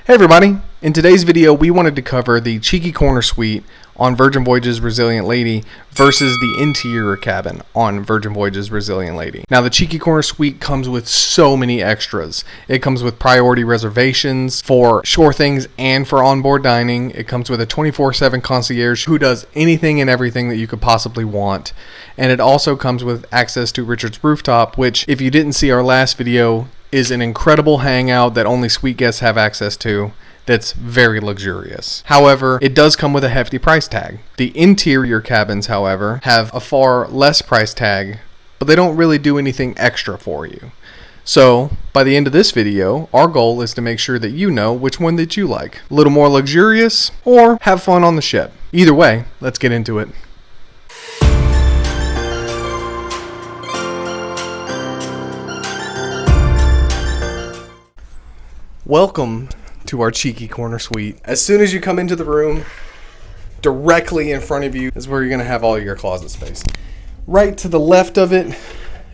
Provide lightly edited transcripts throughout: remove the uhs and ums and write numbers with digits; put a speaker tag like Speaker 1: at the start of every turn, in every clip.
Speaker 1: Hey everybody, in today's video we wanted to cover the Cheeky Corner Suite on Virgin Voyages Resilient Lady versus the interior cabin on Virgin Voyages Resilient Lady. Now the Cheeky Corner Suite comes with so many extras. It comes with priority reservations for shore things and for onboard dining. It comes with a 24/7 concierge who does anything and everything that you could possibly want. And it also comes with access to Richard's Rooftop, which if you didn't see our last video, is an incredible hangout that only suite guests have access to that's very luxurious. However, it does come with a hefty price tag. The interior cabins, however, have a far less price tag, but they don't really do anything extra for you. So, by the end of this video, our goal is to make sure that you know which one that you like. A little more luxurious, or have fun on the ship. Either way, let's get into it. Welcome to our Cheeky Corner Suite. As soon as you come into the room, directly in front of you is where you're going to have all your closet space. Right to the left of it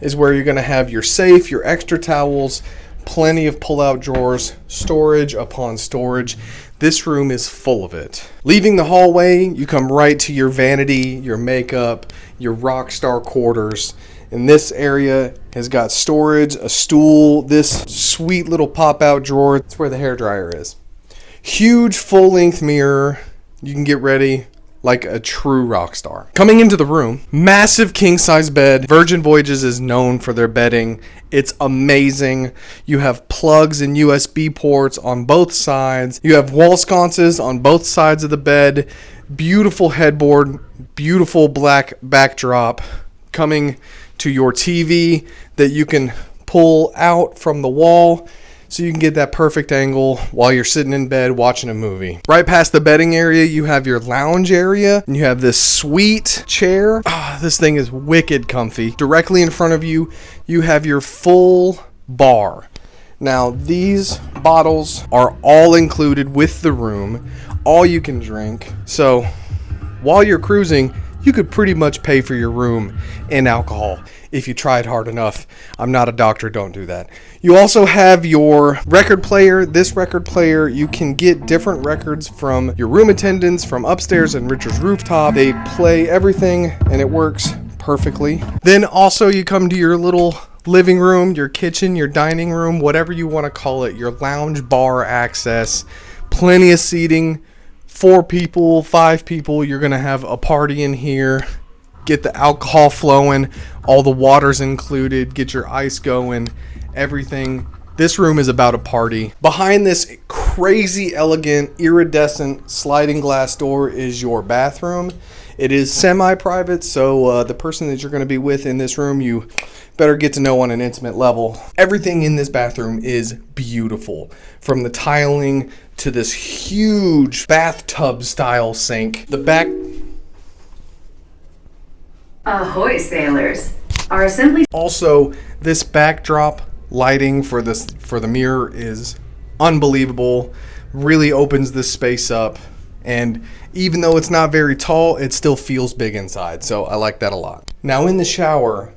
Speaker 1: is where you're going to have your safe, your extra towels, plenty of pull-out drawers, storage upon storage. This room is full of it. Leaving the hallway, you come right to your vanity, your makeup, your rock star quarters. And this area has got storage, a stool, this sweet little pop-out drawer. That's where the hairdryer is. Huge full-length mirror. You can get ready like a true rock star. Coming into the room, massive king-size bed. Virgin Voyages is known for their bedding. It's amazing. You have plugs and USB ports on both sides. You have wall sconces on both sides of the bed. Beautiful headboard, beautiful black backdrop. Coming to your TV that you can pull out from the wall so you can get that perfect angle while you're sitting in bed watching a movie. Right past the bedding area, you have your lounge area, and you have this sweet chair. This thing is wicked comfy. Directly in front of you, you have your full bar. Now, these bottles are all included with the room, all you can drink. So, while you're cruising, you could pretty much pay for your room in alcohol if you tried hard enough. I'm not a doctor, don't do that. You also have your record player. This record player, you can get different records from your room attendants from upstairs and Richard's Rooftop. They play everything and it works perfectly. Then also you come to your little living room, your kitchen, your dining room, whatever you want to call it, your lounge bar access, plenty of seating. 4 people, 5 people, you're going to have a party in here. Get the alcohol flowing, all the water's included, get your ice going, everything. This room is about a party. Behind this crazy elegant iridescent sliding glass door is your bathroom. It is semi-private, so the person that you're going to be with in this room, you better get to know on an intimate level. Everything in this bathroom is beautiful. From the tiling to this huge bathtub style sink. The back...
Speaker 2: Ahoy, sailors. Our assembly...
Speaker 1: Also, this backdrop lighting for the mirror is unbelievable. Really opens this space up. And even though it's not very tall, it still feels big inside. So I like that a lot. Now in the shower,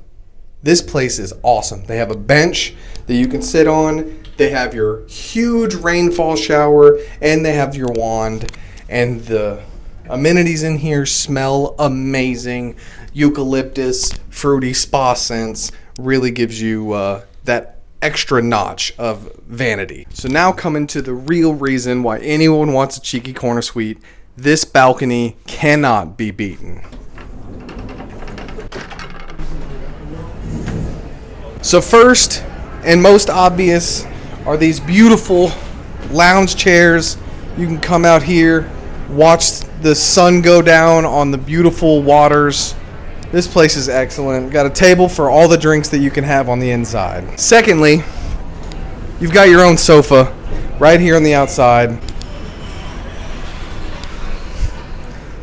Speaker 1: this place is awesome. They have a bench that you can sit on. They have your huge rainfall shower, and they have your wand. And the amenities in here smell amazing. Eucalyptus, fruity spa scents really gives you that extra notch of vanity. So now coming to the real reason why anyone wants a Cheeky Corner Suite. This balcony cannot be beaten. So first and most obvious are these beautiful lounge chairs. You can come out here, watch the sun go down on the beautiful waters. This place is excellent. Got a table for all the drinks that you can have on the inside. Secondly, you've got your own sofa right here on the outside.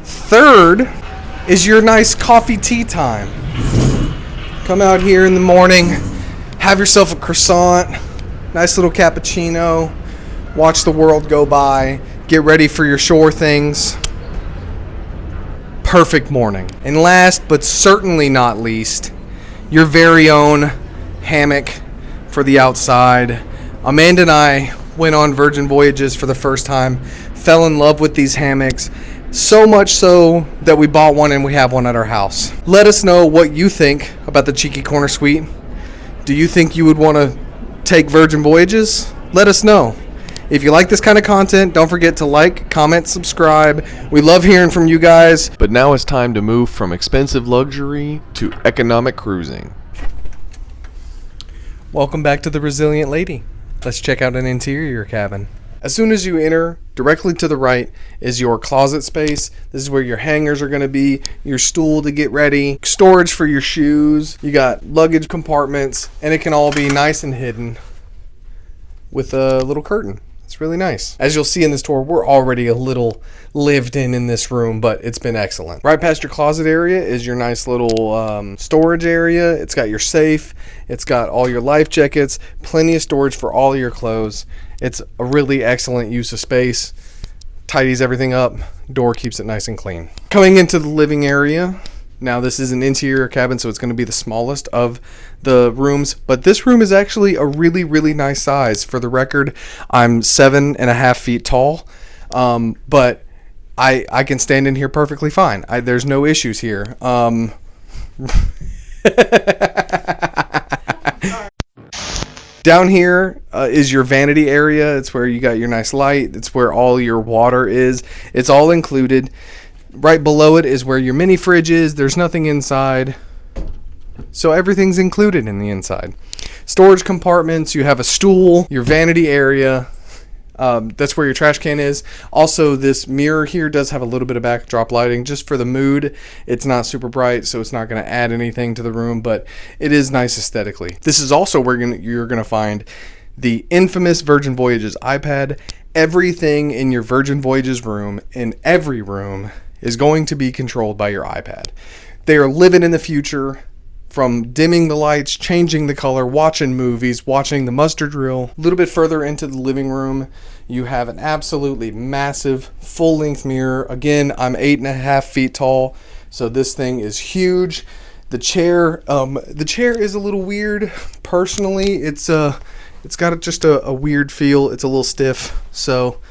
Speaker 1: Third is your nice coffee tea time. Come out here in the morning, have yourself a croissant, nice little cappuccino, watch the world go by, get ready for your shore things. Perfect morning. And last but certainly not least, your very own hammock for the outside. Amanda and I went on Virgin Voyages for the first time, fell in love with these hammocks, so much so that we bought one and we have one at our house. Let us know what you think about the Cheeky Corner Suite. Do you think you would want to take Virgin Voyages? Let us know. If you like this kind of content, don't forget to like, comment, subscribe. We love hearing from you guys.
Speaker 3: But now it's time to move from expensive luxury to economic cruising.
Speaker 1: Welcome back to the Resilient Lady. Let's check out an interior cabin. As soon as you enter, directly to the right is your closet space. This is where your hangers are going to be, your stool to get ready, storage for your shoes. You got luggage compartments, and it can all be nice and hidden with a little curtain. It's really nice. As you'll see in this tour, we're already a little lived in this room, but it's been excellent. Right past your closet area is your nice little storage area. It's got your safe. It's got all your life jackets, plenty of storage for all of your clothes. It's a really excellent use of space. Tidies everything up. Door keeps it nice and clean. Coming into the living area. Now this is an interior cabin, so it's going to be the smallest of the rooms, but this room is actually a really, really nice size. For the record, I'm 7.5 feet tall, but I can stand in here perfectly fine. There's no issues here. Down here is your vanity area. It's where you got your nice light. It's where all your water is. It's all included. Right below it is where your mini fridge is. There's nothing inside, so everything's included in the inside. Storage compartments, you have a stool, your vanity area, that's where your trash can is. Also, this mirror here does have a little bit of backdrop lighting just for the mood. It's not super bright, so it's not going to add anything to the room, but it is nice aesthetically. This is also where you're going to find the infamous Virgin Voyages iPad. Everything in your Virgin Voyages room, in every room, is going to be controlled by your iPad. They are living in the future, from dimming the lights, changing the color, watching movies, watching the muster drill. A little bit further into the living room, you have an absolutely massive full-length mirror. Again, I'm 8.5 feet tall, so this thing is huge. The chair is a little weird. Personally, it's got just a weird feel. It's a little stiff, so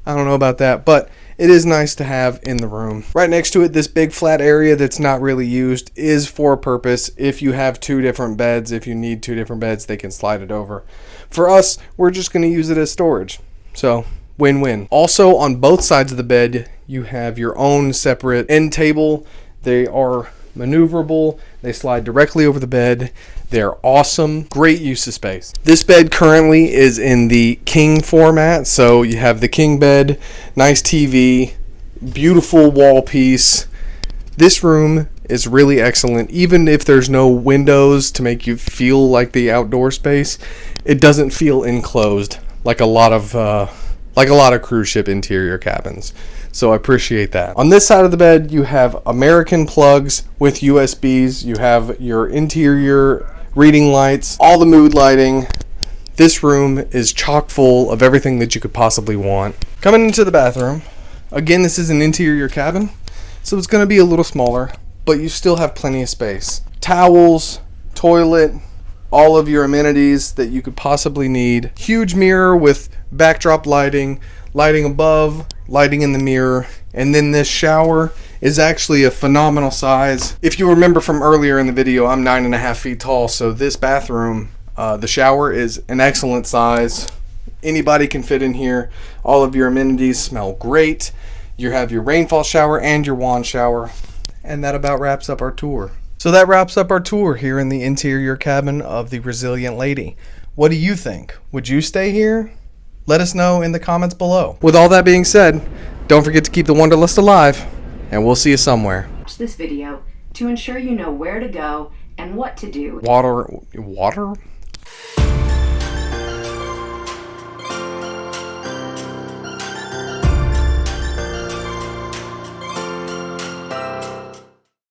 Speaker 1: I don't know about that, but it is nice to have in the room. Right next to it, this big flat area that's not really used is for a purpose. If you have two different beds, if you need two different beds, they can slide it over. For us, we're just going to use it as storage. So, win-win. Also, on both sides of the bed, you have your own separate end table. They are maneuverable. They slide directly over the bed. They're awesome. Great use of space. This bed currently is in the king format. So you have the king bed, nice TV, beautiful wall piece. This room is really excellent. Even if there's no windows to make you feel like the outdoor space, it doesn't feel enclosed like a lot of cruise ship interior cabins. So I appreciate that. On this side of the bed, you have American plugs with USBs. You have your interior reading lights, all the mood lighting. This room is chock full of everything that you could possibly want. Coming into the bathroom, again, this is an interior cabin, so it's going to be a little smaller, but you still have plenty of space. Towels, toilet, all of your amenities that you could possibly need. Huge mirror with backdrop lighting, lighting above, lighting in the mirror, and then this shower is actually a phenomenal size. If you remember from earlier in the video, I'm 9.5 feet tall, so this bathroom, the shower is an excellent size. Anybody can fit in here. All of your amenities smell great. You have your rainfall shower and your wand shower, and that about wraps up our tour. So that wraps up our tour here in the interior cabin of the Resilient Lady. What do you think? Would you stay here? Let us know in the comments below. With all that being said, don't forget to keep the Wanderlust alive, and we'll see you somewhere.
Speaker 2: Watch this video to ensure you know where to go and what to do.
Speaker 1: Water?